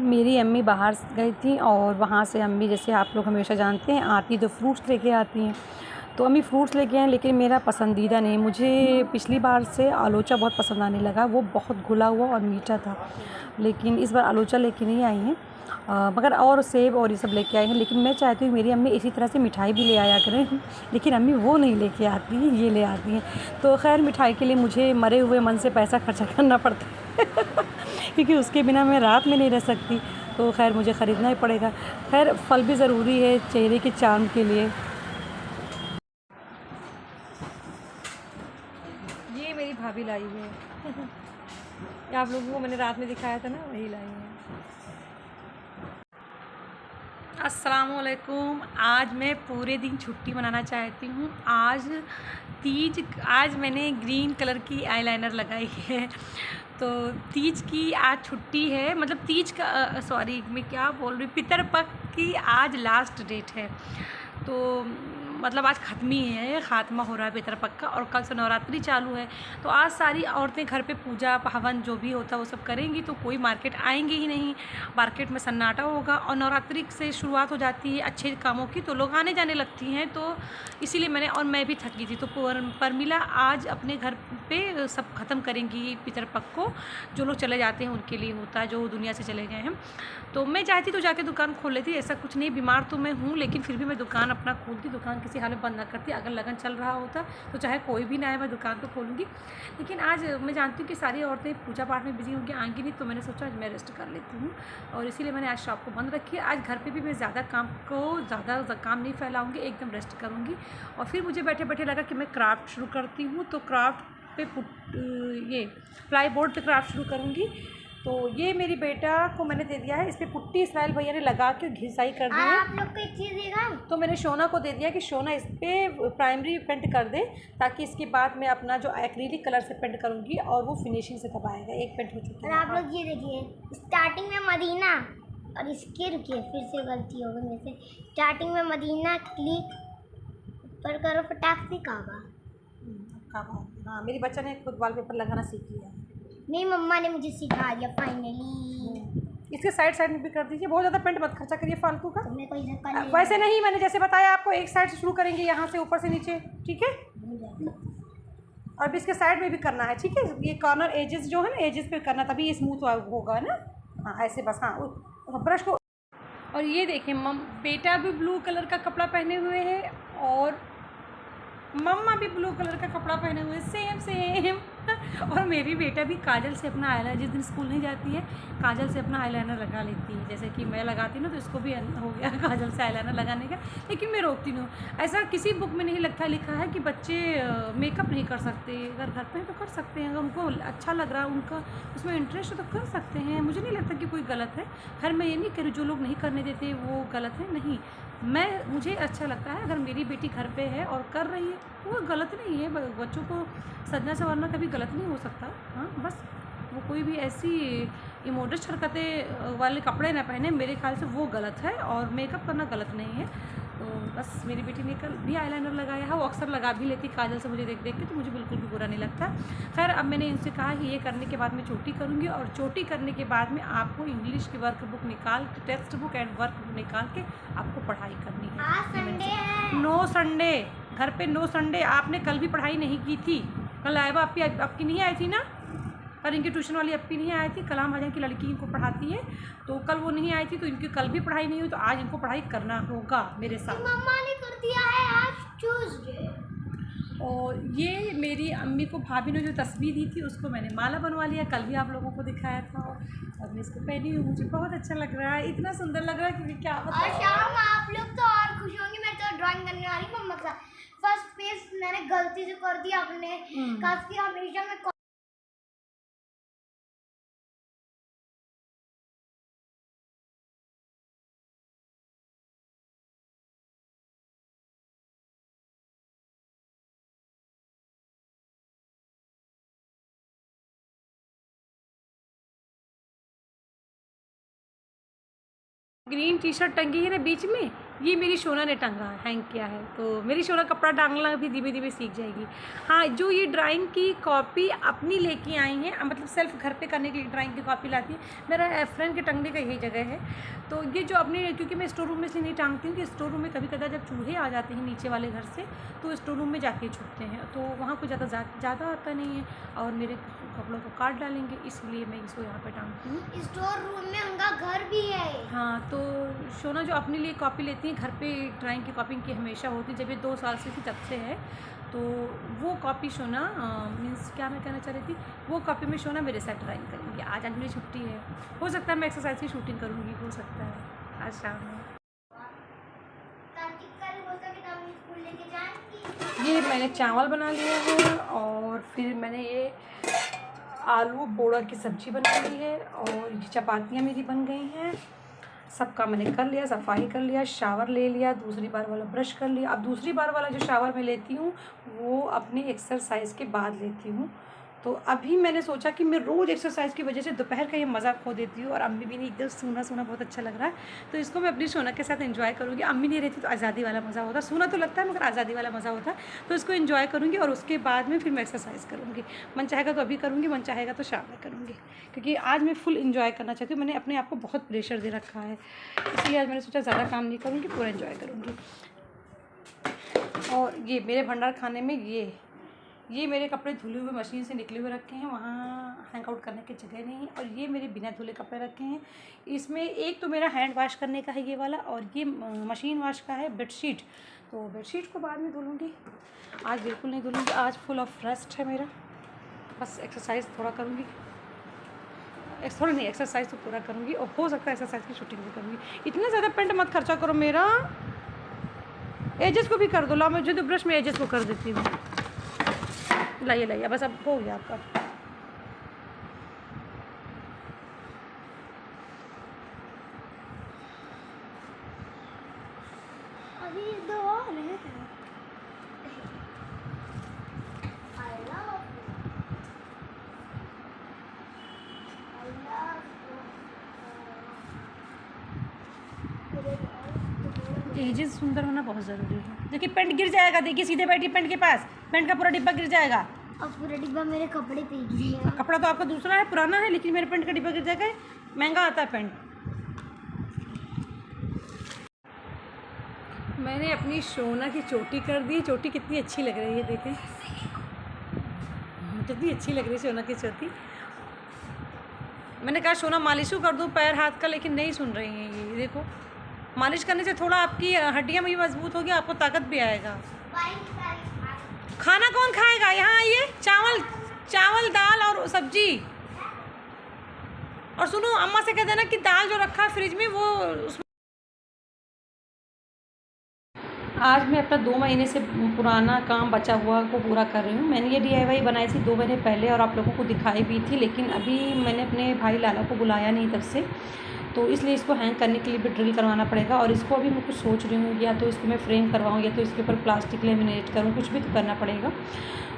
मेरी अम्मी बाहर गई थी और वहाँ से अम्मी, जैसे आप लोग हमेशा जानते हैं, आती तो फ्रूट्स लेके आती हैं। तो अम्मी फ्रूट्स लेके आए, लेकिन मेरा पसंदीदा नहीं, मुझे पिछली बार से आलोचा बहुत पसंद आने लगा। वो बहुत घुला हुआ और मीठा था, लेकिन इस बार आलोचा लेके नहीं आई हैं। मगर और सेब और ये सब लेके आई हैं। लेकिन मैं चाहती हूँ मेरी अम्मी इसी तरह से मिठाई भी ले आया करें, लेकिन अम्मी वो नहीं लेके आती हैं, ये ले आती हैं। तो खैर मिठाई के लिए मुझे मरे हुए मन से पैसा खर्चा करना पड़ता है क्योंकि उसके बिना मैं रात में नहीं रह सकती। तो खैर मुझे ख़रीदना ही पड़ेगा। खैर फल भी ज़रूरी है चेहरे के चार्म के लिए। ये मेरी भाभी लाई है ये आप लोगों को मैंने रात में दिखाया था ना, वही लाई है। अस्सलामुअलैकुम। आज मैं पूरे दिन छुट्टी मनाना चाहती हूँ। आज मैंने ग्रीन कलर की आईलाइनर लगाई है। तो तीज की आज छुट्टी है, मतलब तीज का सॉरी मैं क्या बोल रही हूँ, पितरपक्ष की आज लास्ट डेट है। तो मतलब आज ख़त्मी है, ख़ात्मा हो रहा है पितरपक्ष का, और कल से नवरात्रि चालू है। तो आज सारी औरतें घर पे पूजा हवन जो भी होता है वो सब करेंगी, तो कोई मार्केट आएंगे ही नहीं। मार्केट में सन्नाटा होगा, और नवरात्रि से शुरुआत हो जाती है अच्छे कामों की, तो लोग आने जाने लगती हैं। तो इसीलिए और मैं भी थकी थी, तो परमिला आज अपने घर पे सब ख़त्म करेंगी पितरपक्ष को। जो लोग चले जाते हैं उनके लिए होता है, जो दुनिया से चले गए हैं। तो मैं चाहती तो जाके दुकान खोल लेती, ऐसा कुछ नहीं, बीमार तो मैं हूँ, लेकिन फिर भी मैं दुकान अपना खोलती, दुकान किसी हाल में बंद ना करती। अगर लगन चल रहा होता तो चाहे कोई भी ना आए, मैं दुकान तो खोलूँगी। लेकिन आज मैं जानती हूँ कि सारी औरतें पूजा पाठ में बिजी होंगी, आएंगी नहीं, तो मैंने सोचा आज मैं रेस्ट कर लेती हूँ, और इसीलिए मैंने आज शॉप को बंद रखी है। आज घर पर भी मैं ज़्यादा काम नहीं फैलाऊँगी, एकदम रेस्ट करूँगी। और फिर मुझे बैठे बैठे लगा कि मैं क्राफ्ट शुरू करती हूँ, तो क्राफ्ट पे ये प्लाई बोर्ड पे क्राफ्ट शुरू करूँगी। तो ये मेरी बेटा को मैंने दे दिया है, इस पर पुट्टी इसराइल भैया ने लगा के घिसाई कर दी है। आप लोग को एक चीज़ देगा, तो मैंने शोना को दे दिया कि शोना इस पर प्राइमरी पेंट कर दे, ताकि इसके बाद मैं अपना जो एक्रिलिक कलर से पेंट करूँगी और वो फिनिशिंग से तब आएगा। एक पेंट हो चुकी है। और आप लोग ये देखिए, स्टार्टिंग में मदीना, और इसके रुकिए फिर से गलती हो गई मेरे से। स्टार्टिंग में मदीना क्लिक पर करो, फटाक से काबा। हाँ, मेरी बच्चा ने खुद वॉलपेपर लगाना सीख लिया। मेरी मम्मा ने मुझे सिखा दिया फाइनली। इसके साइड साइड में भी कर दीजिए, बहुत ज़्यादा पेंट मत खर्चा करिए फालतू का। तो मैं कोई धक्का वैसे नहीं, मैंने जैसे बताया आपको, एक साइड से शुरू करेंगे, यहाँ से ऊपर से नीचे, ठीक है। और भी इसके साइड में भी करना है, ठीक है। ये कॉर्नर एजेस जो है ना, एजेस पे करना, तभी ये स्मूथ होगा ना। हाँ ऐसे बस, हाँ ब्रश को। और ये देखें, बेटा भी ब्लू कलर का कपड़ा पहने हुए है, और मम्मा भी ब्लू कलर का कपड़ा पहने हुए, सेम सेम और मेरी बेटा भी काजल से अपना आईलाइनर, जिस दिन स्कूल नहीं जाती है काजल से अपना आईलाइनर लगा लेती है। जैसे कि मैं लगाती हूँ ना, तो इसको भी हो गया काजल से आईलाइनर लगाने का। लेकिन मैं रोकती नहीं हूँ, ऐसा किसी बुक में नहीं लिखा है कि बच्चे मेकअप नहीं कर सकते। अगर घर पे हैं तो कर सकते हैं, अगर उनको अच्छा लग रहा है, उनका उसमें इंटरेस्ट है तो कर सकते हैं। मुझे नहीं लगता कि कोई गलत है। खैर मैं ये नहीं कह रही जो लोग नहीं करने देते वो गलत है, नहीं। मुझे अच्छा लगता है, अगर मेरी बेटी घर पे है और कर रही है तो वो गलत नहीं है। बच्चों को सजना संवरना कभी गलत नहीं हो सकता। हाँ बस वो कोई भी ऐसी इमोडस्ट हरकतें वाले कपड़े ना पहने, मेरे ख्याल से वो गलत है, और मेकअप करना गलत नहीं है। तो बस मेरी बेटी ने कल भी आईलाइनर लगाया है, वो अक्सर लगा भी लेती काजल से मुझे देख देख के, तो मुझे बिल्कुल भी बुरा नहीं लगता। खैर अब मैंने इनसे कहा कि ये करने के बाद मैं चोटी करूँगी, और चोटी करने के बाद में आपको इंग्लिश की वर्क बुक निकाल के, text book and work book निकाल के आपको पढ़ाई करनी है। आज संडे है। नो संडे, घर पे नो संडे। आपने कल भी पढ़ाई नहीं की थी, कल आयबा आपकी नहीं आई थी ना, पर इनकी ट्यूशन वाली अपी नहीं आई थी। कलाम भाजन की लड़की इनको पढ़ाती है, तो कल वो नहीं आई थी, तो इनकी कल भी पढ़ाई नहीं हुई, तो आज इनको पढ़ाई करना होगा मेरे साथ। मम्मा ने कर दिया है आज ट्यूसडे। और ये मेरी अम्मी को भाभी ने जो तस्वीर दी थी उसको मैंने माला बनवा लिया, कल भी आप लोगों को दिखाया था, और मैं इसको पहनी हूँ। मुझे बहुत अच्छा लग रहा है, इतना सुंदर लग रहा है कि क्या बताऊं। और शाम आप लोग तो और खुश होंगे, मैं तो ड्राइंग करने वाली मम्मा के साथ। फर्स्ट पेज मैंने गलती से कर दिया अपने, काफी हमेशा मैं ग्रीन टी शर्ट टंगी है ना बीच में, ये मेरी शोना ने टंगा हैंग किया है, तो मेरी शोना कपड़ा टांगना भी धीमे धीमे सीख जाएगी। हाँ, जो ये ड्राइंग की कॉपी अपनी लेके आई हैं, मतलब सेल्फ घर पे करने के लिए ड्राइंग की कॉपी लाती है, मेरा फ्रेंड के टंगने का यही जगह है। तो ये जो अपने, क्योंकि मैं स्टोर रूम में से नहीं टांगती हूँ कि स्टोर रूम में कभी कदा जब चूहे आ जाते हैं नीचे वाले घर से, तो स्टोर रूम में जाके छुपते हैं, तो वहाँ कोई ज़्यादा आता नहीं है और मेरे कपड़ों को काट डालेंगे, इसलिए मैं इसको यहाँ पे टांगती हूँ। स्टोर रूम में उनका घर भी है। हाँ, तो शोना जो अपने लिए कॉपी लेती है, घर पे ड्राइंग की कॉपी की हमेशा होती है, जब ये 2 साल से थी तब से है। तो वो कॉपी शोना मीन्स क्या मैं कहना चाह रही थी, वो कॉपी में शोना मेरे साथ ड्राइंग करेंगे। आज मेरी छुट्टी है, हो सकता है मैं एक्सरसाइज की शूटिंग करूँगी, हो सकता है आज शाम में। ये मैंने चावल बना लिए हैं और फिर मैंने ये आलू बोड़ा की सब्ज़ी बना ली है और ये चपातियाँ मेरी बन गई हैं। सबका मैंने कर लिया, सफाई कर लिया, शावर ले लिया, दूसरी बार वाला ब्रश कर लिया। अब दूसरी बार वाला जो शावर मैं लेती हूँ वो अपनी एक्सरसाइज के बाद लेती हूँ। तो अभी मैंने सोचा कि मैं रोज़ एक्सरसाइज की वजह से दोपहर का ये मज़ा खो देती हूँ और अम्मी भी नहीं, एकदम सूना सूना बहुत अच्छा लग रहा है, तो इसको मैं अपनी शोना के साथ एंजॉय करूँगी। अम्मी नहीं रहती तो आज़ादी वाला मज़ा होता, सूना तो लगता है मगर आज़ादी वाला मज़ा होता, तो इसको एंजॉय करूँगी और उसके बाद में फिर मैं एक्सरसाइज करूँगी। मन चाहेगा तो अभी करूँगी, मन चाहेगा तो शाम में करूँगी, क्योंकि आज मैं फुल इन्जॉय करना चाहती हूँ। मैंने अपने आप को बहुत प्रेशर दे रखा है, इसलिए आज मैंने सोचा ज़्यादा काम नहीं करूँगी, पूरा इन्जॉय करूँगी। और ये मेरे भंडार खाने में ये मेरे कपड़े धुले हुए मशीन से निकले हुए रखे हैं, वहाँ हैंग आउट करने की जगह नहीं है। और ये मेरे बिना धुले कपड़े रखे हैं। इसमें एक तो मेरा हैंड वॉश करने का है ये वाला, और ये मशीन वॉश का है बेडशीट। तो बेडशीट को बाद में धुलूँगी, आज बिल्कुल नहीं धुलूँगी। आज फुल ऑफ रेस्ट है मेरा, बस एक्सरसाइज थोड़ा करूँगी, थोड़ा नहीं, एक्सरसाइज तो पूरा करूँगी और हो सकता है एक्सरसाइज की शूटिंग भी करूँगी। इतना ज़्यादा पेंट मत खर्चा करो मेरा, एजेस को भी कर दो। ला, मुझे तो ब्रश में एजेस को कर देती हूँ। लाइए, बस अब हो गया आपका। अभी 2 और हैं। एजेस सुंदर होना बहुत ज़रूरी है। देखिए पेंट गिर जाएगा, देखिए सीधे बैठिए पेंट के पास, पेंट का पूरा डिब्बा गिर जाएगा। अब पूरा डिब्बा मेरे कपड़े पे गिरेगा। कपड़ा तो आपका दूसरा है, पुराना है, लेकिन मेरे पेंट का डिब्बा गिर जाएगा। महंगा आता है पेंट। मैंने अपनी शोना की चोटी कर दी। चोटी कितनी अच्छी लग रही है, देखें कितनी अच्छी लग रही है शोना की चोटी। मैंने कहा शोना मालिश कर दूँ पैर हाथ का, लेकिन नहीं सुन रही हैं ये। देखो मालिश करने से थोड़ा आपकी हड्डियाँ भी मजबूत होगी, आपको ताकत भी आएगा। खाना कौन खाएगा? यहाँ आइए, चावल दाल और सब्जी। और सुनो, अम्मा से कह देना कि दाल जो रखा है फ्रिज में वो उसमें। आज मैं अपना 2 महीने से पुराना काम बचा हुआ को पूरा कर रही हूँ। मैंने ये DIY बनाई थी 2 महीने पहले और आप लोगों को दिखाई भी थी, लेकिन अभी मैंने अपने भाई लाला को बुलाया नहीं तब से, तो इसलिए इसको हैंग करने के लिए भी ड्रिल करवाना पड़ेगा। और इसको अभी मैं कुछ सोच रही हूँ, या तो इसको मैं फ्रेम करवाऊँ या तो इसके ऊपर प्लास्टिक लेमिनेट करूँ, कुछ भी तो करना पड़ेगा।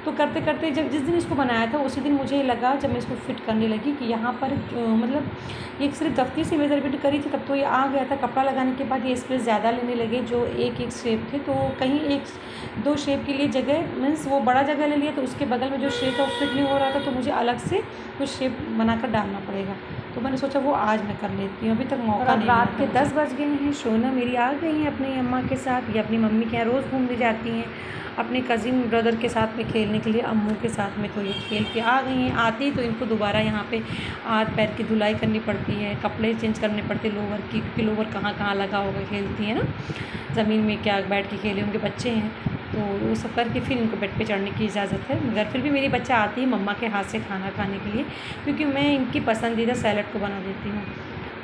तो करते करते जब जिस दिन इसको बनाया था उसी दिन मुझे लगा, जब मैं इसको फिट करने लगी, कि यहाँ पर मतलब ये सिर्फ दफ्ती से मेजरमेंट करी थी तब तो ये आ गया था। कपड़ा लगाने के बाद ये स्पेस ज़्यादा लेने लगे, जो एक शेप थे, तो कहीं 1-2 शेप के लिए जगह मीन्स वो बड़ा जगह ले लिया, तो उसके बगल में जो शेप था वो फिट नहीं हो रहा था, तो मुझे अलग से कुछ शेप बनाकर डालना पड़ेगा। तो मैंने सोचा वो आज मैं कर लेती हूँ, अभी तक मौका नहीं। रात के 10 बज गए हैं। शोना मेरी आ गई हैं अपनी अम्मा के साथ, या अपनी मम्मी के यहाँ रोज़ घूमने जाती हैं अपने कज़िन ब्रदर के साथ में खेलने के लिए, अम्मू के साथ में। तो ये खेल के आ गई हैं। आती तो इनको दोबारा यहाँ पे हाथ पैर की धुलाई करनी पड़ती है, कपड़े चेंज करने पड़ते लोवर की, क्योंकि लोवर कहाँ कहाँ लगा होगा, खेलती है ना ज़मीन में, क्या बैठ के खेले, उनके बच्चे हैं, तो वो सब करके फिर इनको बेड पे चढ़ने की इजाज़त है। मगर फिर भी मेरी बच्चा आती है मम्मा के हाथ से खाना खाने के लिए, क्योंकि मैं इनकी पसंदीदा सैलड को बना देती हूँ।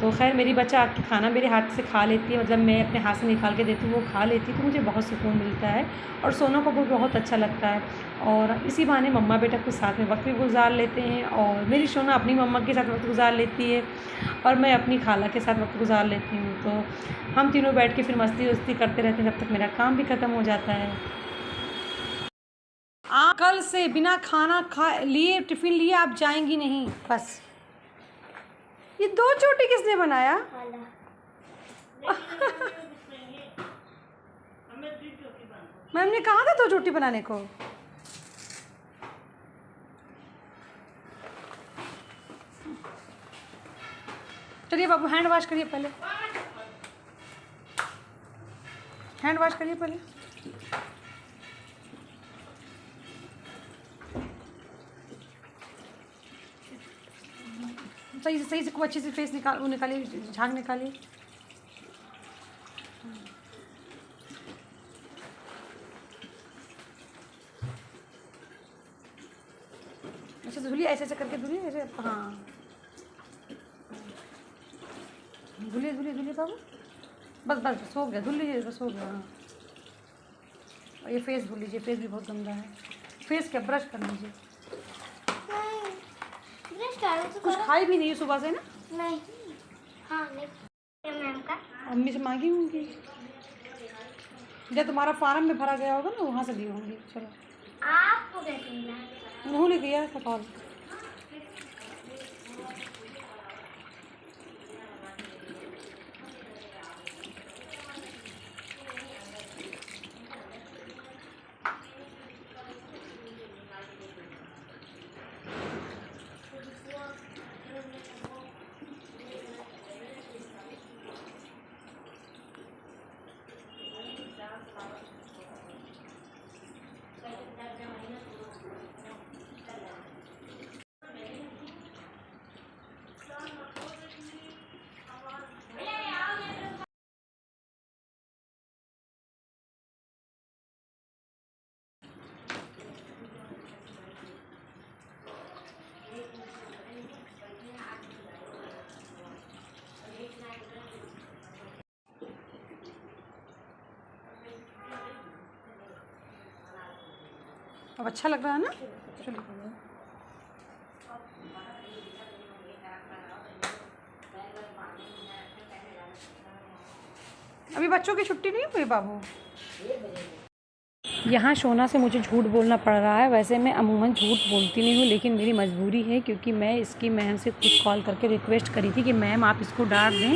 तो खैर मेरी बच्चा आके खाना मेरे हाथ से खा लेती है, मतलब मैं अपने हाथ से निकाल के देती हूँ, वो खा लेती है, तो मुझे बहुत सुकून मिलता है और सोना को भी बहुत अच्छा लगता है। और इसी बहाने मम्मा बेटा को साथ में वक्त भी गुजार लेते हैं, और मेरी सोना अपनी मम्मा के साथ वक्त गुजार लेती है और मैं अपनी खाला के साथ वक्त गुजार लेती हूँ। तो हम तीनों बैठ के फिर मस्ती वस्ती करते रहते हैं, जब तक मेरा काम भी ख़त्म हो जाता है। कल से बिना खाना लिए टिफ़िन लिए आप जाएंगी नहीं, बस। ये 2 चोटी किसने बनाया? मैम ने कहा था 2 चोटी बनाने को। चलिए बाबू हैंड वॉश करिए पहले, हैंड वॉश करिए पहले। सही से खूब अच्छे से फेस निकालिए, झाग निकालिए। ऐसे धुलिए, ऐसे ऐसे करके धुलिए, ऐसे। हाँ धुलिए धुलिए धुलिए बाबू, बस बस हो गया, धुल लीजिए, बस हो गया। हाँ और ये फेस धुल लीजिए, फेस भी बहुत गंदा है। फेस क्या, ब्रश कर लीजिए। कुछ खाई भी नहीं सुबह से ना? नहीं। हाँ नहीं मैम का अम्मी से मांगी होंगी, जब तुम्हारा फार्म में भरा गया होगा ना, वहाँ से ली होंगी। चलो आपको कैसे मिला? उन्होंने दिया था कॉल। अब अच्छा लग रहा है ना? चलो अभी बच्चों की छुट्टी नहीं हुई बाबू? यहाँ शोना से मुझे झूठ बोलना पड़ रहा है। वैसे मैं अमूमन झूठ बोलती नहीं हूँ, लेकिन मेरी मजबूरी है, क्योंकि मैं इसकी मैम से खुद कॉल करके रिक्वेस्ट करी थी कि मैम आप इसको डांट दें,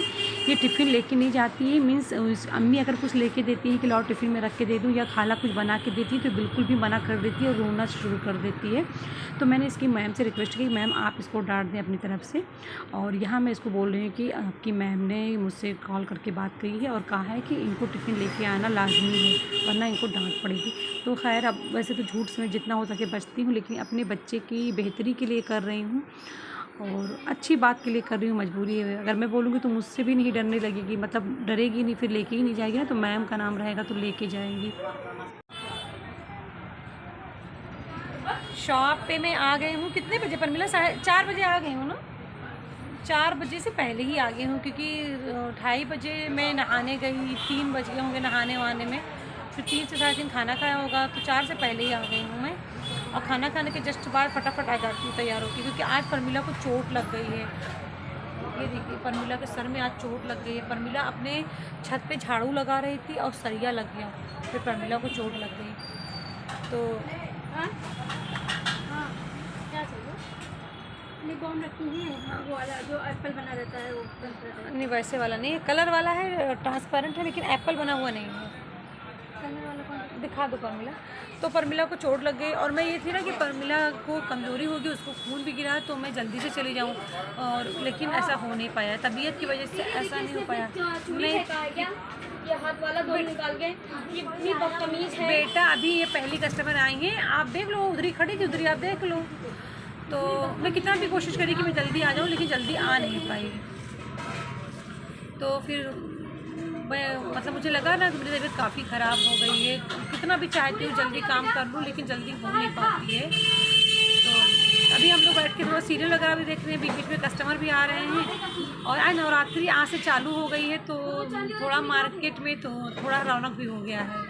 ये टिफ़िन लेके नहीं जाती है। मीन्स अम्मी अगर कुछ लेके देती है कि लाओ टिफ़िन में रख के दे दूँ, या खाला कुछ बना के देती है, तो बिल्कुल भी मना कर देती है और रोना शुरू कर देती है। तो मैंने इसकी मैम से रिक्वेस्ट की, मैम आप इसको डांट दें अपनी तरफ से। और यहाँ मैं इसको बोल रही हूँ कि आपकी मैम ने मुझसे कॉल करके बात करी है और कहा है कि इनको टिफ़िन लेके आना लाजमी है, वरना इनको डांट पड़ेगी। तो खैर अब वैसे तो झूठ से जितना हो सके बचती हूँ, लेकिन अपने बच्चे की बेहतरी के लिए कर रही हूँ और अच्छी बात के लिए कर रही हूँ, मजबूरी है। अगर मैं बोलूँगी तो मुझसे भी नहीं डरने लगेगी, मतलब डरेगी नहीं, फिर लेके ही नहीं जाएगी ना, तो मैम का नाम रहेगा तो लेके जाएंगी। शॉप पे मैं आ गई हूँ, कितने बजे पर मिला? 4:30 बजे आ गई हूँ ना, 4 बजे से पहले ही आ गई हूँ, क्योंकि 2:30 बजे मैं नहाने गई, 3 बज गए होंगे नहाने वहाने में, फिर 3 से 3:30 खाना खाया होगा, तो 4 से पहले ही आ गई हूँ मैं। और खाना खाने के जस्ट बाद फटाफट आ जाती हूँ तैयार होकर, क्योंकि आज परमिला को चोट लग गई है। ये देखिए परमिला के सर में आज चोट लग गई है। परमिला अपने छत पे झाड़ू लगा रही थी और सरिया लग गया, फिर परमिला को चोट लग गई। तो हाँ क्या चाहिए? बॉम रखी है वो वाला जो एप्पल बना रहता है, वो नहीं वैसे वाला नहीं है, कलर वाला है, ट्रांसपेरेंट है, लेकिन एप्पल बना हुआ नहीं है। कलर वाला कौन? दिखा दो परमिला। तो परमिला को चोट लग गई और मैं ये थी ना कि परमिला को कमज़ोरी होगी, उसको खून भी गिरा, तो मैं जल्दी से चली जाऊँ, और लेकिन ऐसा हो नहीं पाया, तबीयत की वजह से ऐसा नहीं हो पाया। नहीं ये हाथ वाला दो निकाल के, ये इतनी बदतमीज है बेटा। अभी ये पहली कस्टमर आई हैं, आप देख लो, उधरी खड़ी थी, उधरी आप देख लो। तो मैं कितना भी कोशिश करी कि मैं जल्दी आ जाऊँ, लेकिन जल्दी आ नहीं पाई। तो फिर मैं मतलब मुझे लगा ना कि मेरी तबीयत काफ़ी ख़राब हो गई है। कितना भी चाहती हूँ जल्दी काम कर लूँ, लेकिन जल्दी हो नहीं पाती है। तो अभी हम लोग बैठ के थोड़ा सीरियल वगैरह भी देख रहे हैं, बीच बीच में कस्टमर भी आ रहे हैं। और आज नवरात्रि आज से चालू हो गई है, तो थोड़ा मार्केट में तो थोड़ा रौनक भी हो गया है।